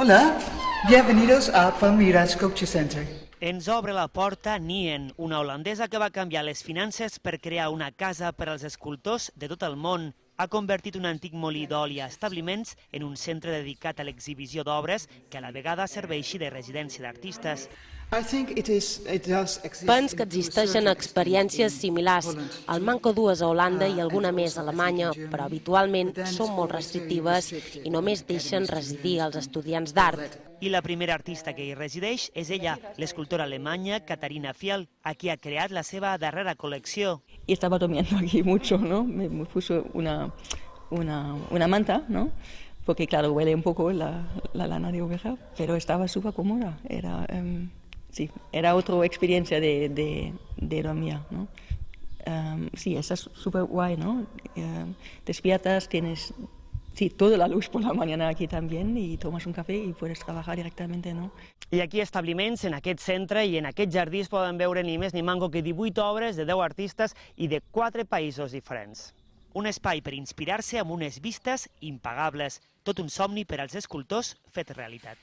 Hola, bienvenidos a Palmira Sculpture Center. Ens obre la porta Nien, una holandesa que va canviar les finances per crear una casa per als escultors de tot el món. Ha convertit un antic molí d'oli a establiments en un centre dedicat a l'exhibició d'obres que a la vegada serveixi de residència d'artistes. Penso que existeixen experiències similars. El manco dues a Holanda i alguna més a Alemanya, però habitualment són molt restrictives i només deixen residir els estudiants d'art. I la primera artista que hi resideix és ella, l'escultora alemanya Katharina Fiel, a qui ha creat la seva darrera col·lecció. Y estaba durmiendo aquí mucho, ¿no? Me puso una manta, ¿no? Porque claro, huele un poco la lana de oveja, pero estaba súper cómoda. Era otra experiencia de dormir, ¿no? Sí, esa es súper guay, ¿no? Despiertas, tienes toda la luz por la mañana aquí también y tomas un café y puedes trabajar directamente, ¿no? I aquí establiments, en aquest centre i en aquest jardí es poden veure ni més ni manco que 18 obres de 10 artistes i de 4 països diferents. Un espai per inspirar-se amb unes vistes impagables, tot un somni per als escultors fet realitat.